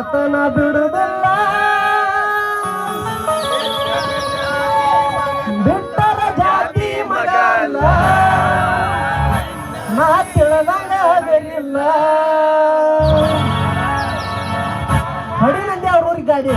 ತರತನ ಬಿಡುವುದಿಲ್ಲ ಬಿಟ್ಟರ ಜಾತಿ ಮಗ ಅಲ್ಲ ನಾ ತಿಳಿದಂಗ ಬೆರಿಲ್ಲ ಹೊಡಿ ನಂದೆ ಅವ್ರ ಊರಿಗೆ ಗಾಡಿ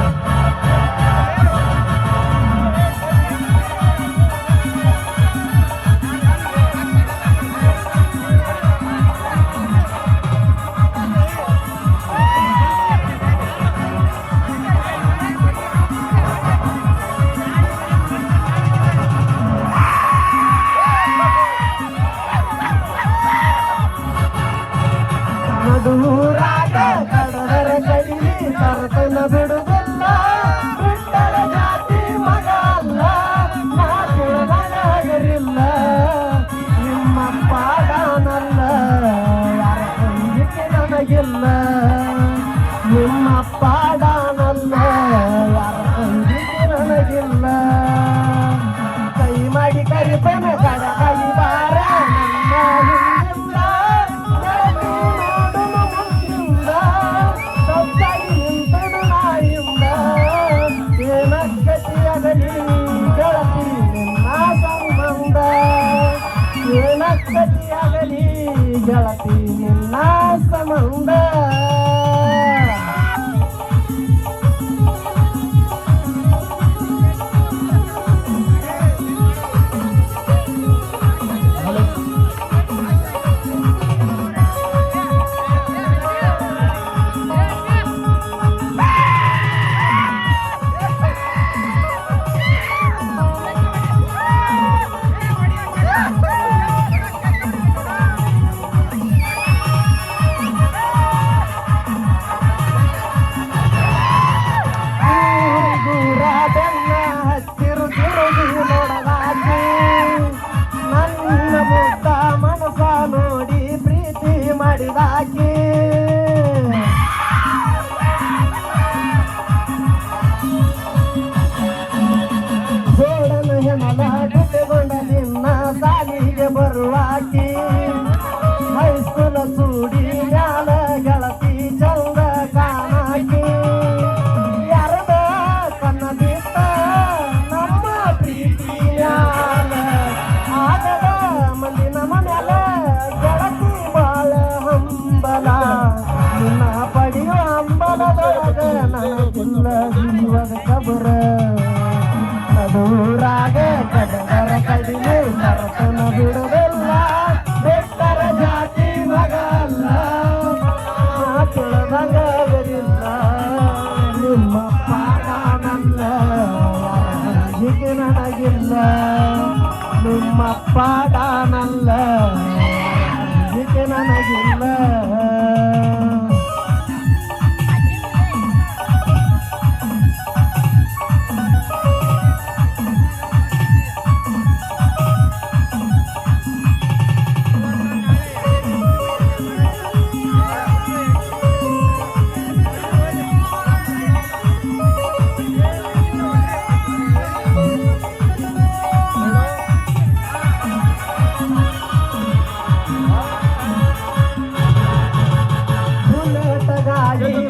ನಡುರಾಗ ಕಡದರ ಕಡಿಲಿ ತರತನ ಬಿಡುವುದಿಲ್ಲ ಬಿಟ್ಟರ ಜಾತಿ ಮಗ ಅಲ್ಲ ನಾ ತಿಳಿದಂಗಾಗರಿಲ್ಲ ನಿಮ್ಮ ಪಾಡನಲ್ಲ ಯಾರ ಸಂಗೀತ ನನಗಿಲ್ಲ ನಿಮ್ಮ ಪಾಡನಲ್ಲ ಯಾರ ಸಂಗೀತ ನನಗಿಲ್ಲ ಕೈ ಮಾಡಿ ಕರಿಪನ ಕಡ ಕೈ ಬಾರ ನನ್ನ ಹಿಂದಿಲ್ಲ ಗೆಳತಿ ನಿನ್ನ ಸಂಬಂಧ ಏನಕ್ಕತಿಯಾಗಲಿ ಗೆಳತಿ ನಿನ್ನ ಸಂಬಂಧ ನೋಡಿ ಪ್ರೀತಿ ಮಾಡಿದಾಕಿ ಜೋಡನ ಹೆಣಲ ಕಟ್ಟಿಕೊಂಡ ನಿನ್ನ ಸಾಲಿಗೆ ಬರುವಾಕಿ ಹೈಸ್ಕೂಲ ಸೂಡಿ ಮ್ಯಾಲ ಗೆಳತಿ ಚಂದ ಕಾಣಾಕಿ ಯಾರದ ಕನ್ನ ಬಿತ್ತ ನಮ್ಮ ಪ್ರೀತಿ ಮ್ಯಾಲ ಆಗದ ಮಂದಿ ನಮ್ಮ ಮ್ಯಾಲ ಗೆಳತಿ ಬಾಳ ಹಂಬಲ ನಿನ್ನ ಪಡೆಯುವ ಹಂಬಲದೊಳಗ ನನಗಿಲ್ಲ ಜೀವದ ಕಬರ ನಡುರಾಗ ಕಡದರ ಕಡಿಮೆ ತರತನ ಬಿಡುವುದಿಲ್ಲ ಬಿಟ್ಟರ ಜಾತಿ ಮಗ ಅಲ್ಲ ನಾ ತಿಳಿದಂಗ ಬರಿಲ್ಲ ನಿಮ್ಮ ಪಾಡನಲ್ಲ ಹೀಗೆ ನನಗಿಲ್ಲ ನಿಮ್ಮ ಪಾಡನಲ್ಲ ಹೀಗೆ ನನಗಿಲ್ಲ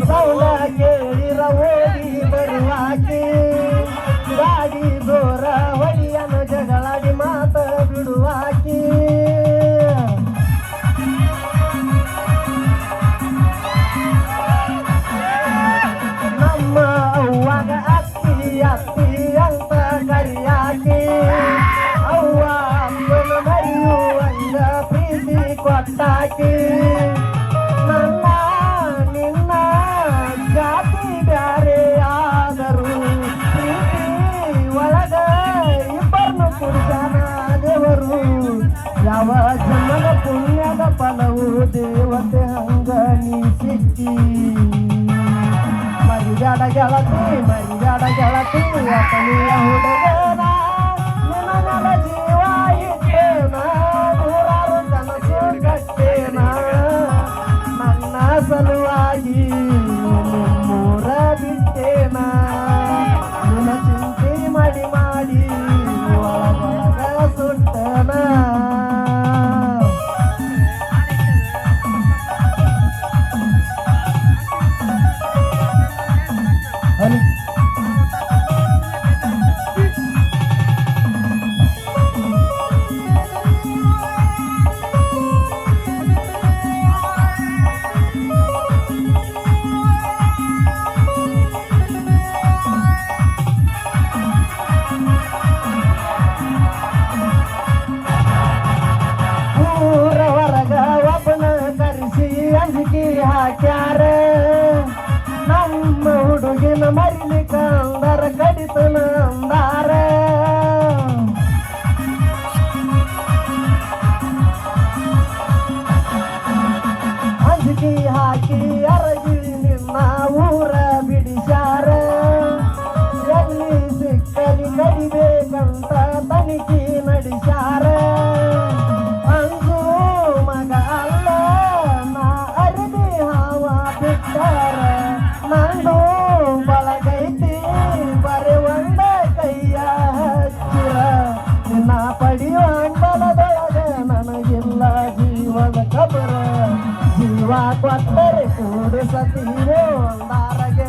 ಸೌಲ ಕೇಳಿರ ಓಡಿ ಬರುವಾಕಿ ಗಾಡಿ ದೂರ ಹೊಡಿಯನ ಜಗಳಾಡಿ ಮಾತ ಬಿಡುವಾಕಿ ನಮ್ಮ ಅವ್ವಾಗ ಅತ್ತಿ ಅತ್ತಿ ಅಂತ ಕರಿಯಾಕಿ ಅವ್ವ ಅಪ್ಪನ ಮರೆಯುವಂಗ ಪ್ರೀತಿ ಕೊಟ್ಟಾಕಿ ನನ್ನ ನಿನ್ನ ಜಾತಿ ಬ್ಯಾರೆ ಆದರು ಪ್ರೀತಿ ಒಳಗ ಇಬ್ಬರನ್ನು ಕುಡಿದಾನ ದೇವರು ಯಾವ ಜನ್ಮದ ಪುಣ್ಯದ ಫಲವು ದೇವತೆ ಹಂಗ ನೀ ಸಿಕ್ಕಿ ಮರಿಗಾಡ ಗೆಳತಿ ಅತನಿಯ ಹುಡುಗನ ನಿನ್ನ ನೆಲ ಜೀವ ಇಟ್ಟೇನ ನೂರಾರು ಕನಸು ಕಟ್ಟೇನ ನನ್ನ ಸಲುವಾಗಿ ನಿಮ್ಮೂರ ಬಿಟ್ಟೇನ ನಿನ್ನ ಚಿಂತೆ ಮಾಡಿ ಮಾಡಿ ಒಳಗೊಳಗ ಸುಟ್ಟನ ಹಾಕ್ಯಾರ ನಮ್ಮ ಹುಡುಗಿನ ಮರಿಲಿಕ್ಕ ಅಂದರ ಕಡಿತನ ಅಂದಾರ ಅಂಜಿಕೆ ಹಾಕಿ ಅರಗಿ ನಿನ್ನ ಊರ ಬಿಡಿಸ್ಯಾರ ಎಲ್ಲಿ ಸಿಕ್ಕಲಿ ಕಡಿಬೇಕಂತ ತನಿಖೆ ನಡೆಸ್ಯಾರ ಅಂಜು ಮಗ ಅಲ್ಲ ನಾ ಅರಿವಿ ಹಾವ ಬಿಟ್ಟಾರ ನಂದು ಬಳಗೈತಿ ಬರೆ ಒಂದ ಕೈಯ ಹಚ್ಚಿರ ನಿನ್ನ ಪಡಿಯುವ ಅಂಡಲದೊಳಗ ನನಗಿಲ್ಲ ಜೀವದ ಕಬರ ಜೀವ ಕೊಟ್ಟರೆ ಕೂಡಿಸತೀವೋ ಅಂದಾರಗೆ